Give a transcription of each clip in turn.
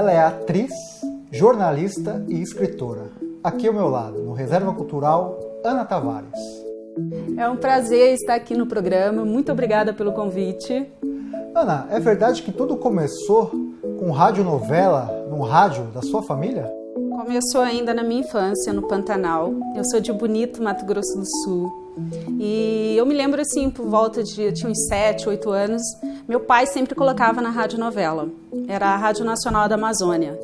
Ela é atriz, jornalista e escritora. Aqui ao meu lado, no Reserva Cultural, Ana Tavares. É um prazer estar aqui no programa. Muito obrigada pelo convite. Ana, é verdade que tudo começou com radionovela no rádio da sua família? Começou ainda na minha infância, no Pantanal. Eu sou de Bonito, Mato Grosso do Sul. E eu me lembro assim, por volta de... Eu tinha uns 7, 8 anos. Meu pai sempre colocava na radionovela. Era a Rádio Nacional da Amazônia.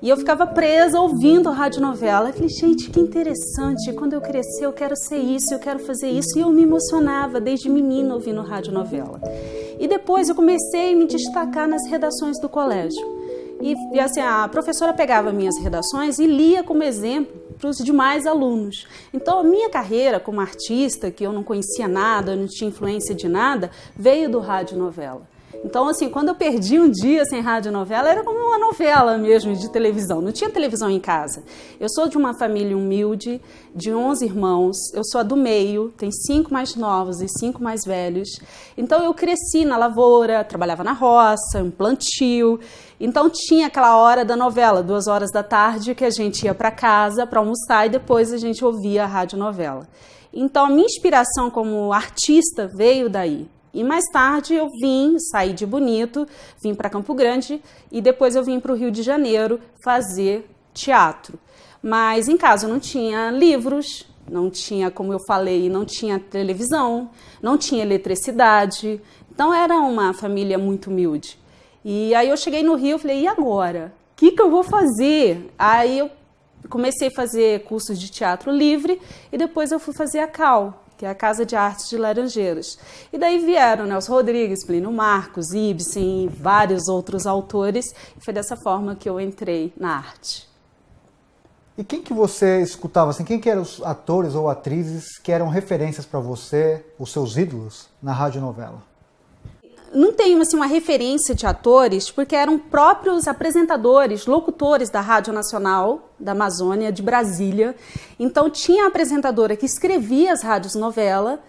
E eu ficava presa ouvindo a radionovela. Eu falei, gente, que interessante. Quando eu crescer, eu quero ser isso, eu quero fazer isso. E eu me emocionava desde menina ouvindo radionovela. E depois eu comecei a me destacar nas redações do colégio. E assim, a professora pegava minhas redações e lia como exemplo para os demais alunos. Então, a minha carreira como artista, que eu não conhecia nada, não tinha influência de nada, veio do radionovela. Então, assim, quando eu perdi um dia sem radionovela, era como uma novela mesmo de televisão. Não tinha televisão em casa. Eu sou de uma família humilde, de 11 irmãos. Eu sou a do meio, tem 5 mais novos e 5 mais velhos. Então, eu cresci na lavoura, trabalhava na roça, em plantio. Então, tinha aquela hora da novela, 2 horas da tarde, que a gente ia para casa para almoçar e depois a gente ouvia a radionovela. Então, a minha inspiração como artista veio daí. E mais tarde eu saí de Bonito, vim para Campo Grande e depois eu vim para o Rio de Janeiro fazer teatro. Mas em casa eu não tinha livros, não tinha, como eu falei, não tinha televisão, não tinha eletricidade. Então era uma família muito humilde. E aí eu cheguei no Rio e falei, e agora? O que eu vou fazer? Aí eu comecei a fazer cursos de teatro livre e depois eu fui fazer a CAL, que é a Casa de Artes de Laranjeiras. E daí vieram Nelson Rodrigues, Plínio Marcos, Ibsen e vários outros autores. E foi dessa forma que eu entrei na arte. E quem que você escutava, assim, quem que eram os atores ou atrizes que eram referências para você, os seus ídolos, na radionovela? Não tenho assim, uma referência de atores, porque eram próprios apresentadores, locutores da Rádio Nacional da Amazônia, de Brasília. Então tinha a apresentadora que escrevia as radionovelas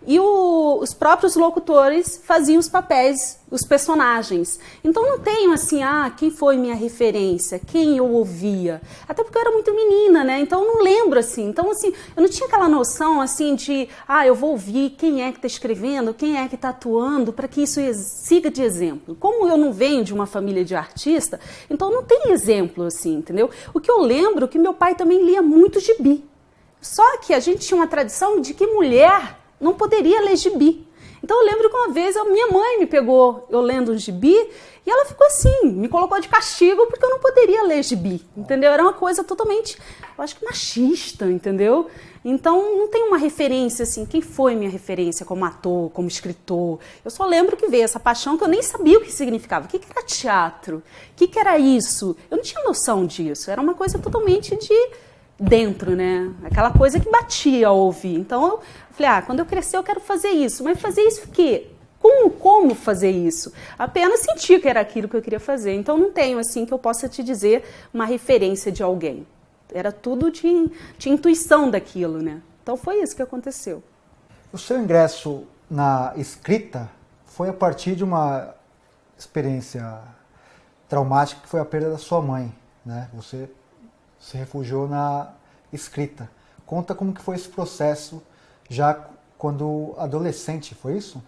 e os próprios locutores faziam os papéis, os personagens. Então não tenho assim, quem foi minha referência, quem eu ouvia. Até porque eu era muito menina, né? Então eu não lembro assim. Então assim, eu não tinha aquela noção assim de, eu vou ouvir quem é que está escrevendo, quem é que está atuando, para que isso siga de exemplo. Como eu não venho de uma família de artista, então não tem exemplo assim, entendeu? O que eu lembro é que meu pai também lia muito gibi. Só que a gente tinha uma tradição de que mulher não poderia ler gibi. Então eu lembro que uma vez a minha mãe me pegou eu lendo um gibi e ela ficou assim, me colocou de castigo porque eu não poderia ler gibi, entendeu? Era uma coisa totalmente, eu acho que machista, entendeu? Então não tem uma referência assim, quem foi minha referência como ator, como escritor. Eu só lembro que veio essa paixão que eu nem sabia o que significava. O que era teatro? O que era isso? Eu não tinha noção disso, era uma coisa totalmente de dentro, né? Aquela coisa que batia ao ouvir. Então eu falei, quando eu crescer eu quero fazer isso. Mas fazer isso o quê? Como fazer isso? Apenas sentir que era aquilo que eu queria fazer. Então não tenho assim que eu possa te dizer uma referência de alguém. Era tudo de intuição daquilo, né? Então foi isso que aconteceu. O seu ingresso na escrita foi a partir de uma experiência traumática que foi a perda da sua mãe, né? Você se refugiou na escrita. Conta como que foi esse processo já quando adolescente, foi isso?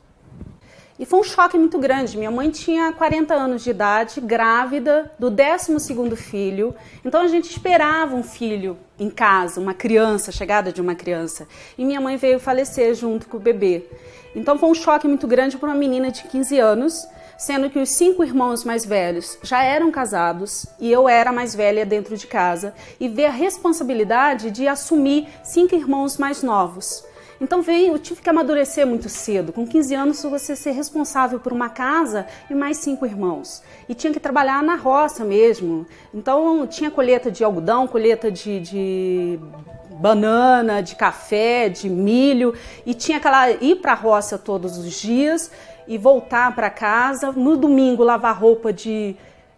E foi um choque muito grande. Minha mãe tinha 40 anos de idade, grávida do 12º filho. Então a gente esperava um filho em casa, uma criança, chegada de uma criança. E minha mãe veio falecer junto com o bebê. Então foi um choque muito grande para uma menina de 15 anos, sendo que os 5 irmãos mais velhos já eram casados e eu era a mais velha dentro de casa, e ver a responsabilidade de assumir 5 irmãos mais novos. Então eu tive que amadurecer muito cedo. Com 15 anos você ser responsável por uma casa e mais 5 irmãos. E tinha que trabalhar na roça mesmo. Então tinha colheita de algodão, colheita de banana, de café, de milho. E tinha ir para a roça todos os dias e voltar para casa. No domingo lavar roupa de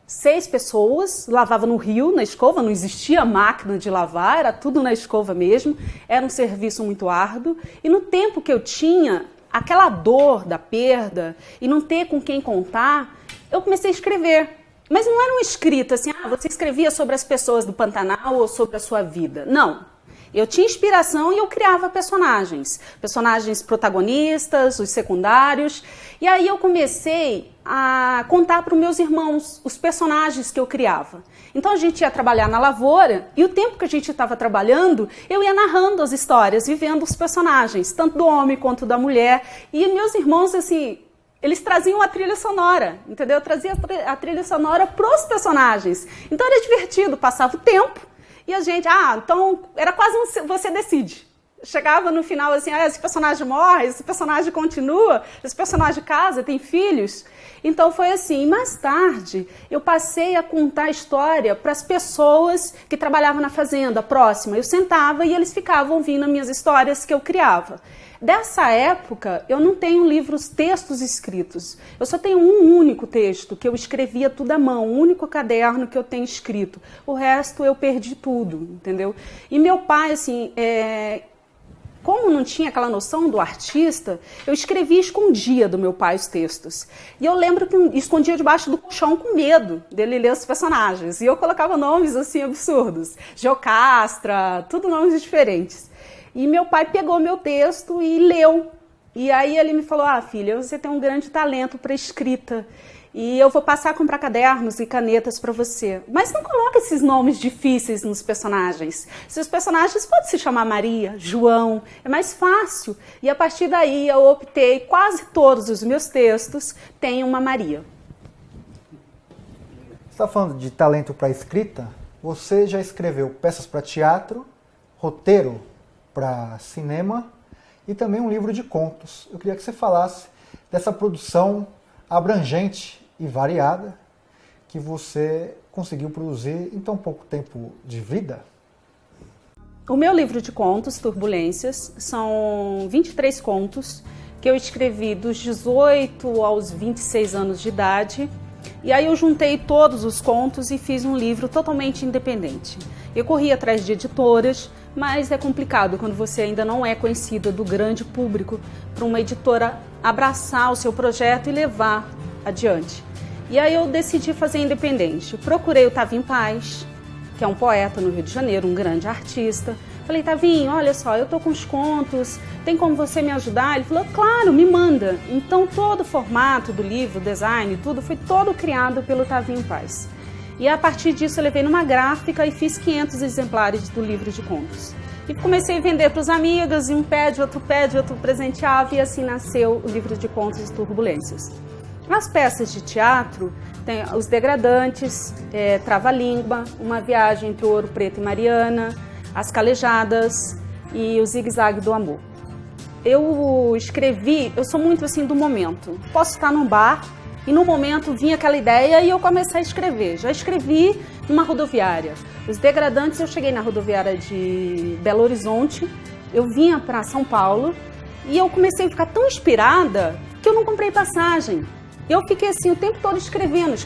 6 pessoas, lavava no rio, na escova, não existia máquina de lavar, era tudo na escova mesmo, era um serviço muito árduo. E no tempo que eu tinha, aquela dor da perda e não ter com quem contar, eu comecei a escrever. Mas não era um escrito assim, você escrevia sobre as pessoas do Pantanal ou sobre a sua vida. Não. Eu tinha inspiração e eu criava personagens. Personagens protagonistas, os secundários. E aí eu comecei a contar para os meus irmãos os personagens que eu criava. Então a gente ia trabalhar na lavoura e o tempo que a gente estava trabalhando, eu ia narrando as histórias, vivendo os personagens, tanto do homem quanto da mulher. E meus irmãos, assim, eles traziam a trilha sonora, entendeu? Eu trazia a trilha sonora para os personagens. Então era divertido, passava o tempo e a gente, então era quase um você decide. Chegava no final assim, esse personagem morre, esse personagem continua, esse personagem casa, tem filhos. Então foi assim. E mais tarde eu passei a contar a história para as pessoas que trabalhavam na fazenda próxima. Eu sentava e eles ficavam ouvindo as minhas histórias que eu criava. Dessa época, eu não tenho textos escritos. Eu só tenho um único texto, que eu escrevia tudo à mão, um único caderno que eu tenho escrito. O resto eu perdi tudo, entendeu? E meu pai, assim, como não tinha aquela noção do artista, eu escrevia e escondia do meu pai os textos. E eu lembro que escondia debaixo do colchão com medo dele ler os personagens. E eu colocava nomes, assim, absurdos. Geocastra, tudo nomes diferentes. E meu pai pegou meu texto e leu. E aí ele me falou, filha, você tem um grande talento para escrita. E eu vou passar a comprar cadernos e canetas para você. Mas não coloca esses nomes difíceis nos personagens. Seus personagens podem se chamar Maria, João, é mais fácil. E a partir daí eu optei, quase todos os meus textos têm uma Maria. Você está falando de talento para escrita? Você já escreveu peças para teatro, roteiro para cinema e também um livro de contos. Eu queria que você falasse dessa produção abrangente e variada que você conseguiu produzir em tão pouco tempo de vida. O meu livro de contos, Turbulências, são 23 contos que eu escrevi dos 18 aos 26 anos de idade. E aí eu juntei todos os contos e fiz um livro totalmente independente. Eu corri atrás de editoras, mas é complicado quando você ainda não é conhecida do grande público para uma editora abraçar o seu projeto e levar adiante. E aí eu decidi fazer independente. Procurei o Tavinho Paz, que é um poeta no Rio de Janeiro, um grande artista. Falei, Tavinho, olha só, eu tô com os contos, tem como você me ajudar? Ele falou, claro, me manda. Então todo o formato do livro, design, tudo foi todo criado pelo Tavinho Paz. E a partir disso eu levei numa gráfica e fiz 500 exemplares do livro de contos. E comecei a vender para os amigos, e um pede, outro presenteava, e assim nasceu o livro de contos Turbulências. As peças de teatro tem Os Degradantes, Trava-Língua, Uma Viagem entre o Ouro Preto e Mariana, As Calejadas e O Zigue-Zague do Amor. Eu escrevi, eu sou muito assim do momento. Posso estar num bar e no momento vinha aquela ideia e eu comecei a escrever. Já escrevi numa rodoviária. Os Degradantes, eu cheguei na rodoviária de Belo Horizonte, eu vinha para São Paulo e eu comecei a ficar tão inspirada que eu não comprei passagem. Eu fiquei assim o tempo todo escrevendo.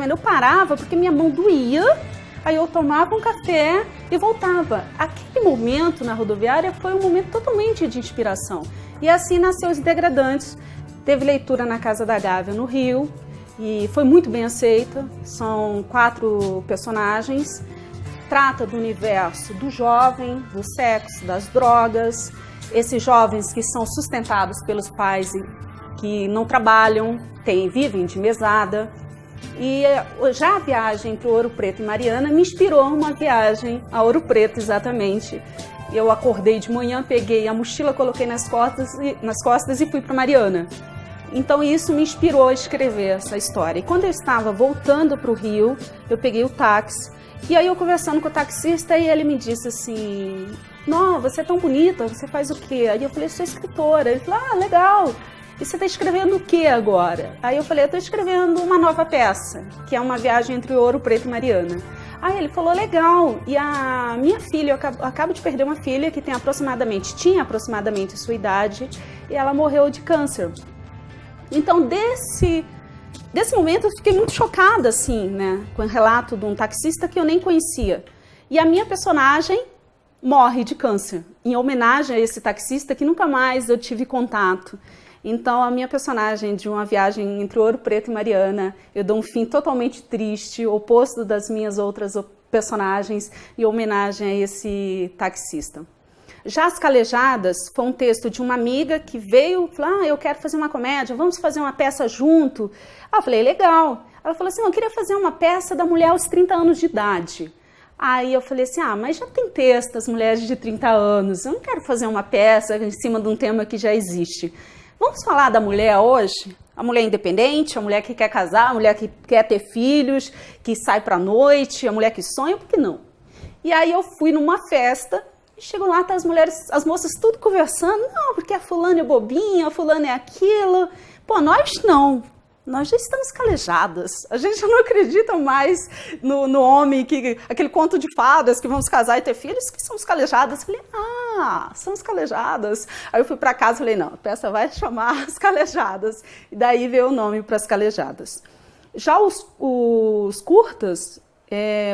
Eu parava porque minha mão doía, aí eu tomava um café e voltava. Aquele momento na rodoviária foi um momento totalmente de inspiração. E assim nasceu Os Degradantes. Teve leitura na Casa da Gávea, no Rio, e foi muito bem aceita. São 4 personagens. Trata do universo do jovem, do sexo, das drogas. Esses jovens que são sustentados pelos pais que não trabalham, vivem de mesada. E já a viagem para o Ouro Preto e Mariana me inspirou uma viagem a Ouro Preto, exatamente. Eu acordei de manhã, peguei a mochila, coloquei nas costas e fui para Mariana. Então isso me inspirou a escrever essa história. E quando eu estava voltando para o Rio, eu peguei o táxi. E aí eu conversando com o taxista, e ele me disse assim, "Nó, você é tão bonita, você faz o quê?" Aí eu falei, "Sou escritora." Ele falou, "Ah, legal. E você está escrevendo o que agora?" Aí eu falei, "Eu estou escrevendo uma nova peça, que é Uma Viagem entre o Ouro Preto e Mariana." Aí ele falou, "Legal. E a minha filha, eu acabo de perder uma filha que tinha aproximadamente sua idade, e ela morreu de câncer." Então, desse momento, eu fiquei muito chocada, assim, né, com o relato de um taxista que eu nem conhecia. E a minha personagem morre de câncer, em homenagem a esse taxista que nunca mais eu tive contato. Então, a minha personagem de uma viagem entre Ouro Preto e Mariana, eu dou um fim totalmente triste, oposto das minhas outras personagens, em homenagem a esse taxista. Já As Calejadas foi um texto de uma amiga que veio e falou, eu quero fazer uma comédia, vamos fazer uma peça junto. Eu falei, legal. Ela falou assim, eu queria fazer uma peça da mulher aos 30 anos de idade. Aí eu falei assim, mas já tem texto das mulheres de 30 anos, eu não quero fazer uma peça em cima de um tema que já existe. Vamos falar da mulher hoje? A mulher independente, a mulher que quer casar, a mulher que quer ter filhos, que sai pra noite, a mulher que sonha, por que não? E aí eu fui numa festa, e chego lá, tá as moças tudo conversando, não, porque a fulana é bobinha, a fulana é aquilo. Pô, nós não. Nós já estamos calejadas, a gente não acredita mais no homem, aquele conto de fadas que vamos casar e ter filhos, que somos calejadas. Eu falei, somos calejadas. Aí eu fui para casa e falei, não, a peça vai chamar As Calejadas. E daí veio o nome para As Calejadas. Já os curtas,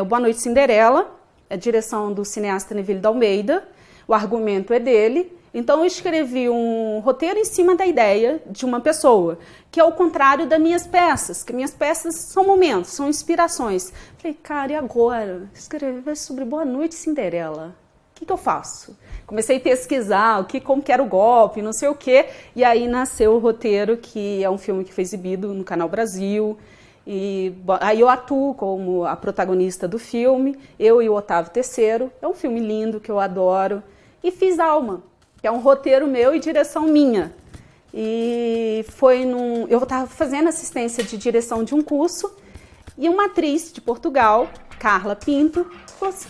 o Boa Noite Cinderela, é a direção do cineasta Neville de Almeida, o argumento é dele. Então eu escrevi um roteiro em cima da ideia de uma pessoa, que é o contrário das minhas peças, que minhas peças são momentos, são inspirações. Falei, cara, e agora? Escrever sobre Boa Noite Cinderela. O que eu faço? Comecei a pesquisar como que era o golpe, não sei o quê, e aí nasceu o roteiro, que é um filme que foi exibido no Canal Brasil. E aí eu atuo como a protagonista do filme, eu e o Otávio Terceiro. É um filme lindo que eu adoro. E fiz Alma, que é um roteiro meu e direção minha. E eu estava fazendo assistência de direção de um curso e uma atriz de Portugal, Carla Pinto, falou assim,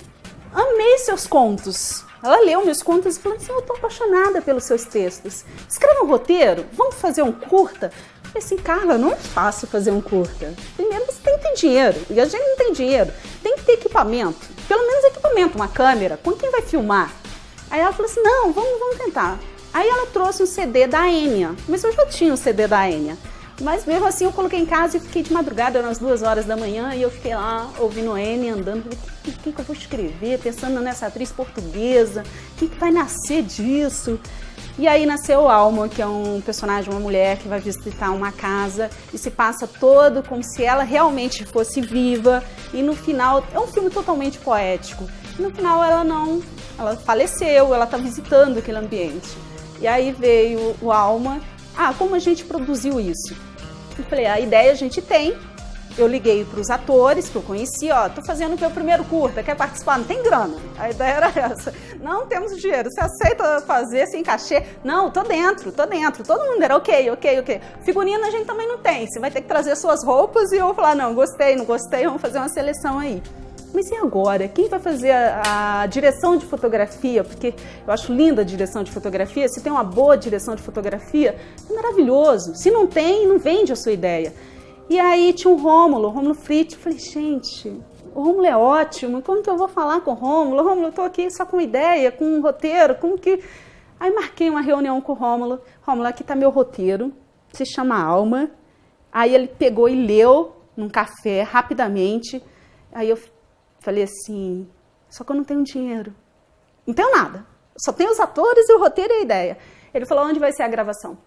amei seus contos. Ela leu meus contos e falou assim, eu estou apaixonada pelos seus textos. Escreva um roteiro, vamos fazer um curta? Eu falei assim, Carla, não é fácil fazer um curta. Primeiro você tem que ter dinheiro, e a gente não tem dinheiro. Tem que ter equipamento, pelo menos equipamento, uma câmera, com quem vai filmar? Aí ela falou assim, não, vamos tentar. Aí ela trouxe um CD da Enya, mas eu já tinha um CD da Enya. Mas mesmo assim eu coloquei em casa e fiquei de madrugada, umas 2 horas da manhã, e eu fiquei lá ouvindo a Enya, andando, falei, o que eu vou escrever, pensando nessa atriz portuguesa, o que vai nascer disso? E aí nasceu Alma, que é um personagem, uma mulher que vai visitar uma casa e se passa todo como se ela realmente fosse viva, e no final, é um filme totalmente poético, e no final ela faleceu, ela está visitando aquele ambiente. E aí veio o Alma, como a gente produziu isso? Eu falei, a ideia a gente tem, eu liguei para os atores que eu conheci, tô fazendo o meu primeiro curta, quer participar? Não tem grana. A ideia era essa. Não temos dinheiro, você aceita fazer sem cachê? Não, tô dentro. Todo mundo era ok. Figurino a gente também não tem, você vai ter que trazer suas roupas, e eu vou falar, não gostei, vamos fazer uma seleção aí. Mas e agora? Quem vai fazer a direção de fotografia? Porque eu acho linda a direção de fotografia. Se tem uma boa direção de fotografia, é maravilhoso. Se não tem, não vende a sua ideia. E aí tinha o Rômulo Fritz. Eu falei, gente, o Rômulo é ótimo. Como que eu vou falar com o Rômulo? Rômulo, eu estou aqui só com ideia, com um roteiro. Como que... Aí marquei uma reunião com o Rômulo. Rômulo, aqui está meu roteiro. Se chama Alma. Aí ele pegou e leu num café, rapidamente. Aí eu falei assim, só que eu não tenho dinheiro. Não tenho nada. Só tenho os atores e o roteiro e a ideia. Ele falou, onde vai ser a gravação?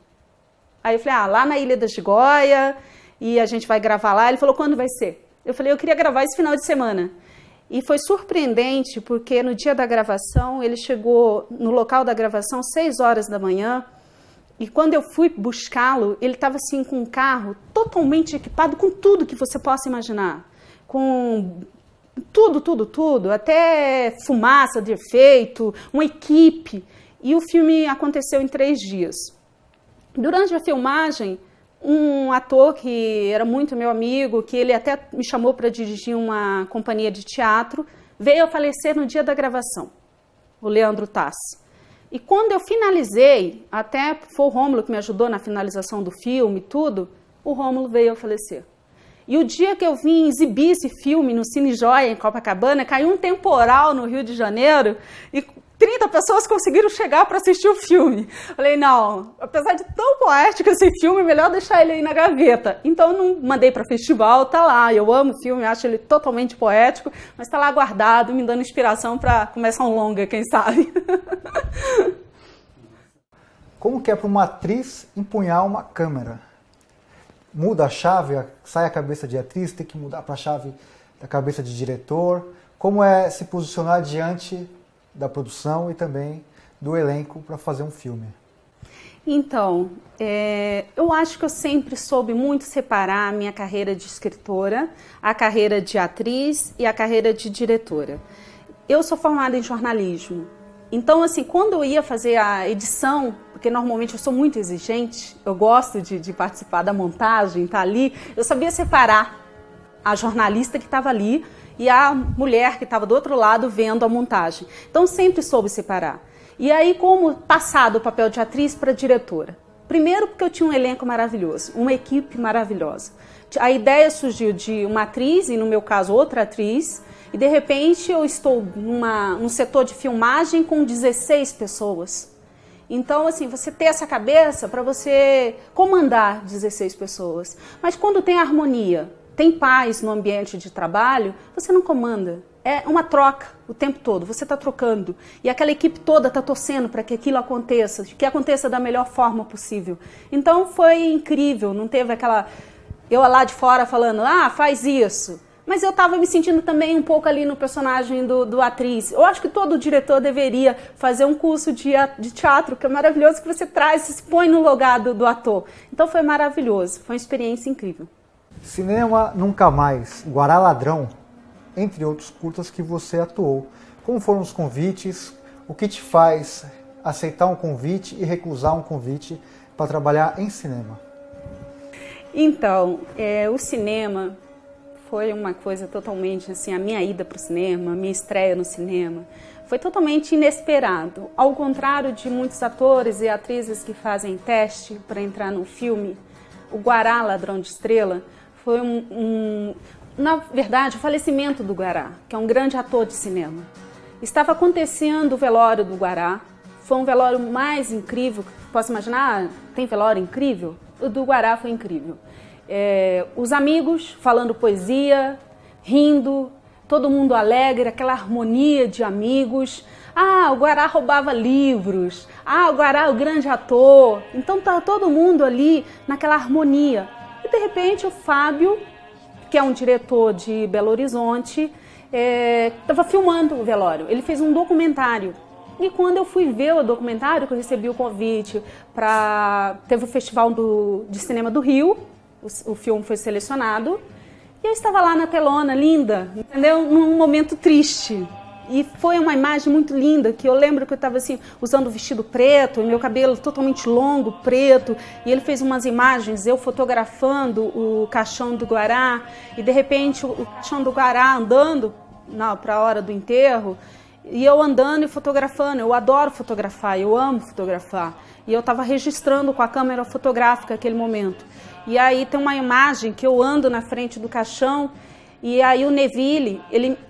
Aí eu falei, lá na Ilha da Gigoia, e a gente vai gravar lá. Ele falou, quando vai ser? Eu falei, eu queria gravar esse final de semana. E foi surpreendente, porque no dia da gravação, ele chegou no local da gravação 6 horas da manhã, e quando eu fui buscá-lo, ele estava assim com um carro totalmente equipado com tudo que você possa imaginar. Com tudo, até fumaça de efeito, uma equipe. E o filme aconteceu em 3 dias. Durante a filmagem, um ator que era muito meu amigo, que ele até me chamou para dirigir uma companhia de teatro, veio a falecer no dia da gravação, o Leandro Tassi. E quando eu finalizei, até foi o Rômulo que me ajudou na finalização do filme e tudo, o Rômulo veio a falecer. E o dia que eu vim exibir esse filme no Cine Joia, em Copacabana, caiu um temporal no Rio de Janeiro e 30 pessoas conseguiram chegar para assistir o filme. Falei, não, apesar de tão poético esse filme, é melhor deixar ele aí na gaveta. Então, não mandei para festival, tá lá. Eu amo o filme, acho ele totalmente poético, mas tá lá guardado, me dando inspiração para começar um longa, quem sabe. Como que é para uma atriz empunhar uma câmera? Muda a chave, sai a cabeça de atriz, tem que mudar para a chave da cabeça de diretor. Como é se posicionar diante da produção e também do elenco para fazer um filme? Então, eu acho que eu sempre soube muito separar a minha carreira de escritora, a carreira de atriz e a carreira de diretora. Eu sou formada em jornalismo, então assim, quando eu ia fazer a edição, porque normalmente eu sou muito exigente, eu gosto de participar da montagem, tá ali, eu sabia separar a jornalista que estava ali e a mulher que estava do outro lado vendo a montagem. Então sempre soube separar. E aí, como passar do papel de atriz para diretora? Primeiro porque eu tinha um elenco maravilhoso, uma equipe maravilhosa. A ideia surgiu de uma atriz, e no meu caso outra atriz, e de repente eu estou num setor de filmagem com 16 pessoas. Então, assim, você ter essa cabeça para você comandar 16 pessoas. Mas quando tem harmonia, tem paz no ambiente de trabalho, você não comanda. É uma troca o tempo todo, você está trocando. E aquela equipe toda está torcendo para que aquilo aconteça, que aconteça da melhor forma possível. Então foi incrível, não teve aquela... Eu lá de fora falando, faz isso. Mas eu estava me sentindo também um pouco ali no personagem do atriz. Eu acho que todo diretor deveria fazer um curso de teatro, que é maravilhoso, que você traz, se põe no lugar do ator. Então foi maravilhoso, foi uma experiência incrível. Cinema Nunca Mais, Guará Ladrão, entre outros curtas que você atuou. Como foram os convites? O que te faz aceitar um convite e recusar um convite para trabalhar em cinema? Então, o cinema foi uma coisa totalmente, assim, a minha ida para o cinema, a minha estreia no cinema, foi totalmente inesperado. Ao contrário de muitos atores e atrizes que fazem teste para entrar no filme, o Guará Ladrão de Estrela foi na verdade, o falecimento do Guará, que é um grande ator de cinema. Estava acontecendo o velório do Guará, foi um velório mais incrível, posso imaginar, tem velório incrível? O do Guará foi incrível. Os amigos falando poesia, rindo, todo mundo alegre, aquela harmonia de amigos. O Guará roubava livros, o Guará é o grande ator. Então estava todo mundo ali naquela harmonia. E de repente o Fábio, que é um diretor de Belo Horizonte, estava filmando o velório. Ele fez um documentário. E quando eu fui ver o documentário, que eu recebi o convite teve o Festival de Cinema do Rio, o filme foi selecionado, e eu estava lá na telona, linda, entendeu? Num momento triste. E foi uma imagem muito linda, que eu lembro que eu estava assim, usando o vestido preto, meu cabelo totalmente longo, preto, e ele fez umas imagens, eu fotografando o caixão do Guará, e de repente o caixão do Guará andando para a hora do enterro, e eu andando e fotografando. Eu adoro fotografar, eu amo fotografar. E eu estava registrando com a câmera fotográfica aquele momento. E aí tem uma imagem que eu ando na frente do caixão, e aí o Neville,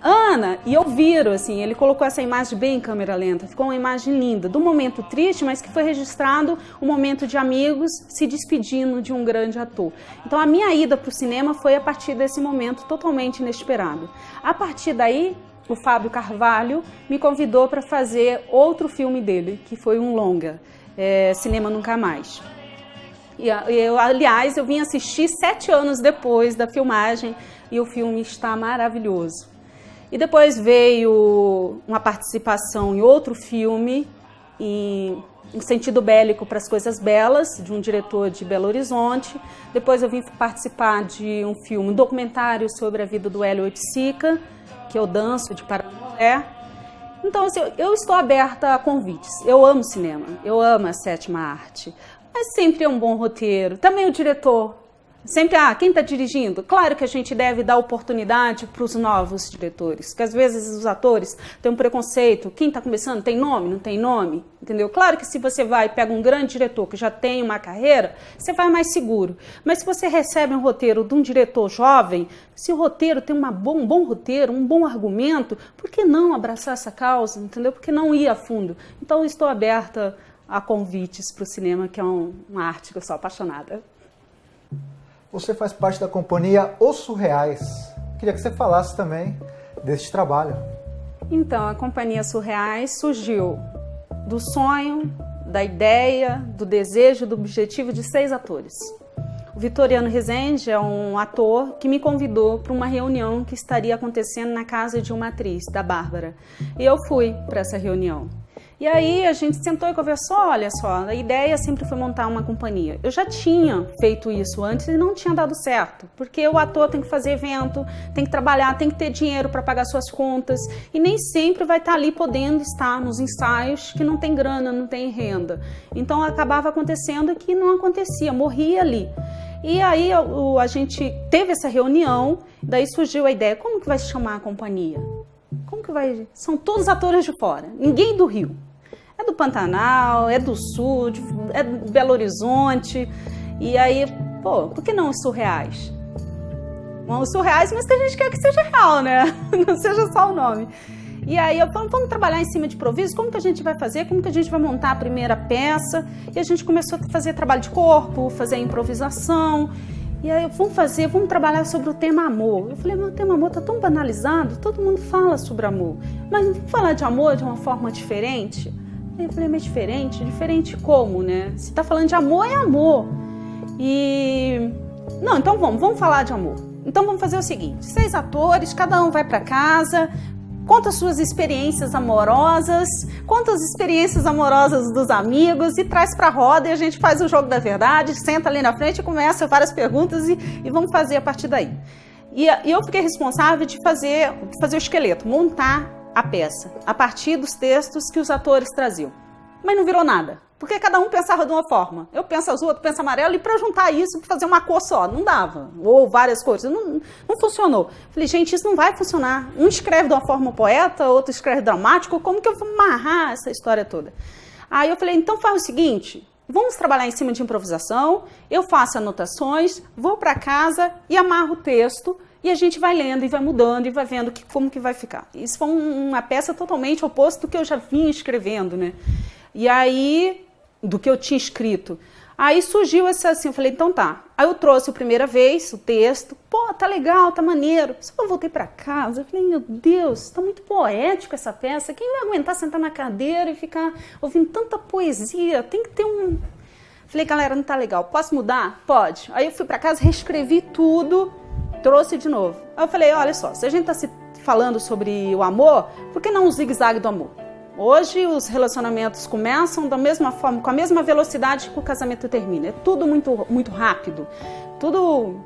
Ana, e eu viro, assim, ele colocou essa imagem bem em câmera lenta, ficou uma imagem linda, do momento triste, mas que foi registrado um momento de amigos se despedindo de um grande ator. Então a minha ida para o cinema foi a partir desse momento totalmente inesperado. A partir daí, o Fábio Carvalho me convidou para fazer outro filme dele, que foi um longa, Cinema Nunca Mais. Aliás, eu vim assistir 7 anos depois da filmagem e o filme está maravilhoso. E depois veio uma participação em outro filme, em sentido bélico para as coisas belas, de um diretor de Belo Horizonte. Depois eu vim participar de um filme, um documentário sobre a vida do Hélio Oiticica, que eu danço de Paraná. Então, assim, eu estou aberta a convites. Eu amo cinema, eu amo a sétima arte. Mas sempre é um bom roteiro. Também o diretor. Sempre, quem está dirigindo? Claro que a gente deve dar oportunidade para os novos diretores, porque às vezes os atores têm um preconceito. Quem está começando tem nome, não tem nome, entendeu? Claro que se você vai e pega um grande diretor que já tem uma carreira, você vai mais seguro. Mas se você recebe um roteiro de um diretor jovem, se o roteiro tem um bom roteiro, um bom argumento, por que não abraçar essa causa, entendeu? Por que não ir a fundo? Então eu estou aberta a convites para o cinema, que é uma arte que eu sou apaixonada. Você faz parte da companhia Os Surreais. Queria que você falasse também deste trabalho. Então, a companhia Surreais surgiu do sonho da ideia, do desejo, do objetivo de 6 atores. O Vitoriano Rezende é um ator que me convidou para uma reunião que estaria acontecendo na casa de uma atriz, da Bárbara. E eu fui para essa reunião. E aí a gente sentou e conversou, olha só, a ideia sempre foi montar uma companhia. Eu já tinha feito isso antes e não tinha dado certo, porque o ator tem que fazer evento, tem que trabalhar, tem que ter dinheiro para pagar suas contas e nem sempre vai estar ali podendo estar nos ensaios que não tem grana, não tem renda. Então acabava acontecendo que não acontecia, morria ali. E aí a gente teve essa reunião, daí surgiu a ideia, como que vai se chamar a companhia? Como que vai? São todos atores de fora, ninguém do Rio. É do Pantanal, é do Sul, é do Belo Horizonte. E aí, pô, por que não os surreais? Bom, os surreais, mas que a gente quer que seja real, né? Não seja só o nome. E aí, vamos trabalhar em cima de improviso? Como que a gente vai fazer? Como que a gente vai montar a primeira peça? E a gente começou a fazer trabalho de corpo, fazer improvisação. E aí, vamos trabalhar sobre o tema amor. Eu falei, meu, o tema amor tá tão banalizado, todo mundo fala sobre amor. Mas vamos falar de amor de uma forma diferente? Eu falei, mas diferente? Diferente como, né? Se tá falando de amor, é amor. E... Não, então vamos falar de amor. Então vamos fazer o seguinte, 6 atores, cada um vai para casa, conta as suas experiências amorosas, conta as experiências amorosas dos amigos e traz pra roda e a gente faz o jogo da verdade, senta ali na frente e começa várias perguntas e vamos fazer a partir daí. E eu fiquei responsável de fazer o esqueleto, montar a peça, a partir dos textos que os atores traziam. Mas não virou nada, porque cada um pensava de uma forma. Eu penso azul, outro pensa amarelo, e para juntar isso, para fazer uma cor só, não dava. Ou várias cores, não funcionou. Falei, gente, isso não vai funcionar. Um escreve de uma forma poeta, outro escreve dramático, como que eu vou amarrar essa história toda? Aí eu falei, então faz o seguinte, vamos trabalhar em cima de improvisação, eu faço anotações, vou para casa e amarro o texto, e a gente vai lendo e vai mudando e vai vendo como que vai ficar. Isso foi uma peça totalmente oposta do que eu já vinha escrevendo, né? E aí, do que eu tinha escrito. Aí surgiu esse assim, eu falei, então tá. Aí eu trouxe a primeira vez o texto, pô, tá legal, tá maneiro. Só que eu voltei pra casa, eu falei, meu Deus, tá muito poético essa peça. Quem vai aguentar sentar na cadeira e ficar ouvindo tanta poesia? Tem que ter um... Falei, galera, não tá legal, posso mudar? Pode. Aí eu fui pra casa, reescrevi tudo, trouxe de novo. Aí eu falei, olha só, se a gente tá se falando sobre o amor, por que não o zigue-zague do amor? Hoje os relacionamentos começam da mesma forma, com a mesma velocidade que o casamento termina. É tudo muito, muito rápido. Tudo...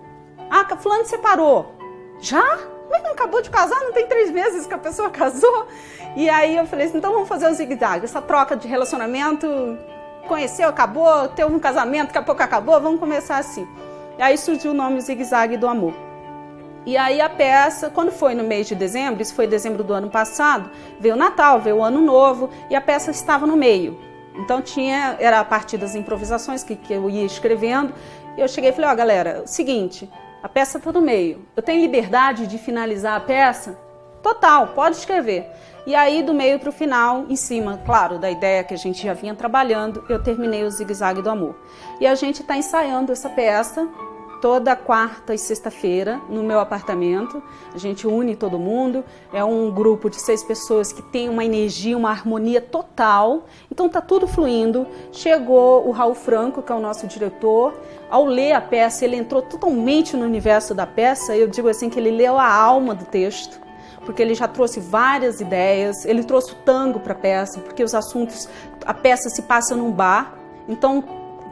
Ah, fulano separou. Já? Mas não acabou de casar? Não tem 3 meses que a pessoa casou? E aí eu falei assim, então vamos fazer o zigue-zague. Essa troca de relacionamento, conheceu, acabou, teve um casamento, daqui a pouco acabou, vamos começar assim. E aí surgiu o nome zigue-zague do amor. E aí a peça, quando foi no mês de dezembro, isso foi dezembro do ano passado, veio o Natal, veio o Ano Novo e a peça estava no meio. Então era a partir das improvisações que eu ia escrevendo. E eu cheguei e falei, ó galera, o seguinte, a peça está no meio. Eu tenho liberdade de finalizar a peça? Total, pode escrever. E aí do meio para o final, em cima, claro, da ideia que a gente já vinha trabalhando, eu terminei o zigue-zague do amor. E a gente está ensaiando essa peça toda quarta e sexta-feira no meu apartamento. A gente une todo mundo, é um grupo de 6 pessoas que tem uma energia, uma harmonia total, então tá tudo fluindo. Chegou o Raul Franco, que é o nosso diretor, ao ler a peça, ele entrou totalmente no universo da peça, eu digo assim que ele leu a alma do texto, porque ele já trouxe várias ideias, ele trouxe o tango para a peça, porque os assuntos, a peça se passa num bar, então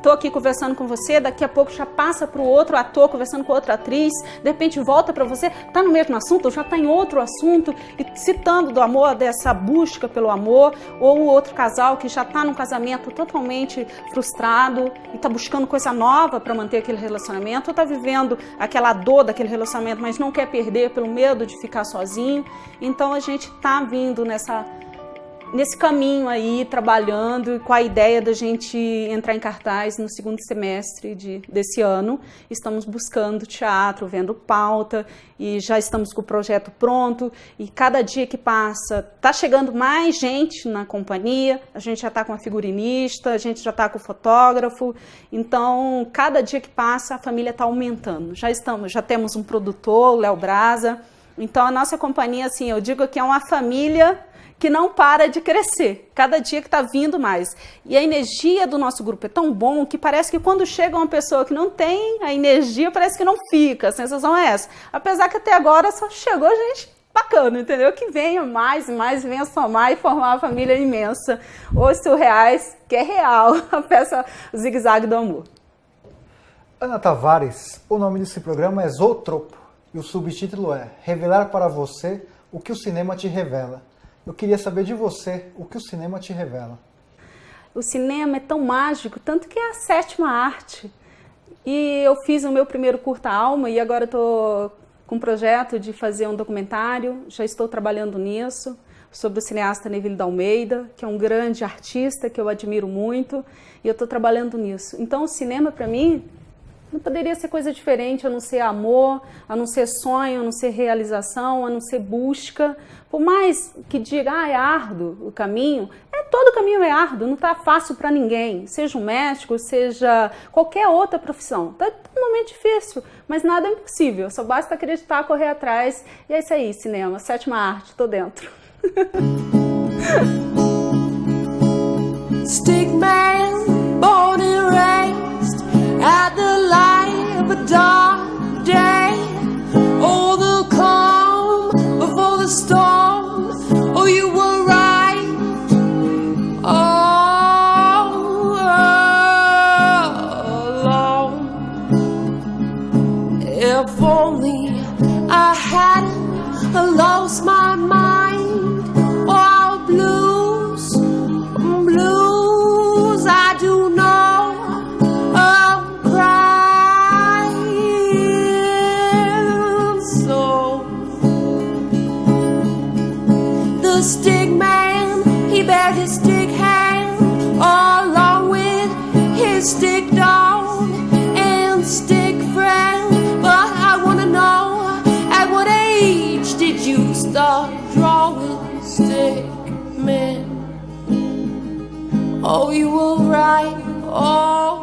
estou aqui conversando com você, daqui a pouco já passa para o outro ator conversando com outra atriz, de repente volta para você, está no mesmo assunto, já está em outro assunto, e citando do amor, dessa busca pelo amor, ou o outro casal que já está num casamento totalmente frustrado e está buscando coisa nova para manter aquele relacionamento, ou está vivendo aquela dor daquele relacionamento, mas não quer perder pelo medo de ficar sozinho. Então a gente está vindo nesse caminho aí, trabalhando com a ideia da gente entrar em cartaz no segundo semestre desse ano. Estamos buscando teatro, vendo pauta e já estamos com o projeto pronto. E cada dia que passa, está chegando mais gente na companhia, a gente já está com a figurinista, a gente já está com o fotógrafo. Então, cada dia que passa, a família está aumentando. Já temos um produtor, o Léo Brasa. Então, a nossa companhia, assim, eu digo que é uma família que não para de crescer, cada dia que está vindo mais. E a energia do nosso grupo é tão bom que parece que quando chega uma pessoa que não tem a energia, parece que não fica, a sensação é essa. Apesar que até agora só chegou gente bacana, entendeu? Que venha mais e mais, venha somar e formar uma família imensa. Os surreais, que é real, a peça Zigue-Zague do Amor. Ana Tavares, o nome desse programa é Zootropo e o subtítulo é Revelar para você o que o cinema te revela. Eu queria saber de você o que o cinema te revela. O cinema é tão mágico, tanto que é a 7ª arte. E eu fiz o meu primeiro curta-alma e agora estou com um projeto de fazer um documentário, já estou trabalhando nisso, sobre o cineasta Neville d'Almeida, que é um grande artista que eu admiro muito, e eu estou trabalhando nisso. Então o cinema, para mim, não poderia ser coisa diferente, a não ser amor, a não ser sonho, a não ser realização, a não ser busca. Por mais que diga, é árduo o caminho, todo caminho é árduo, não está fácil para ninguém. Seja um médico, seja qualquer outra profissão. Está totalmente difícil, mas nada é impossível. Só basta acreditar, correr atrás. E é isso aí, cinema, 7ª arte, estou dentro. Stickman, born and raised at the light of a dark day. Oh, the calm before the storm. Oh, you were right. All alone. If only I hadn't lost my mind. Oh, blues, blues, I do know. Stick man, he bared his stick hand along with his stick dog and stick friend. But I wanna know, at what age did you start drawing stick men? Oh, you were right. Oh.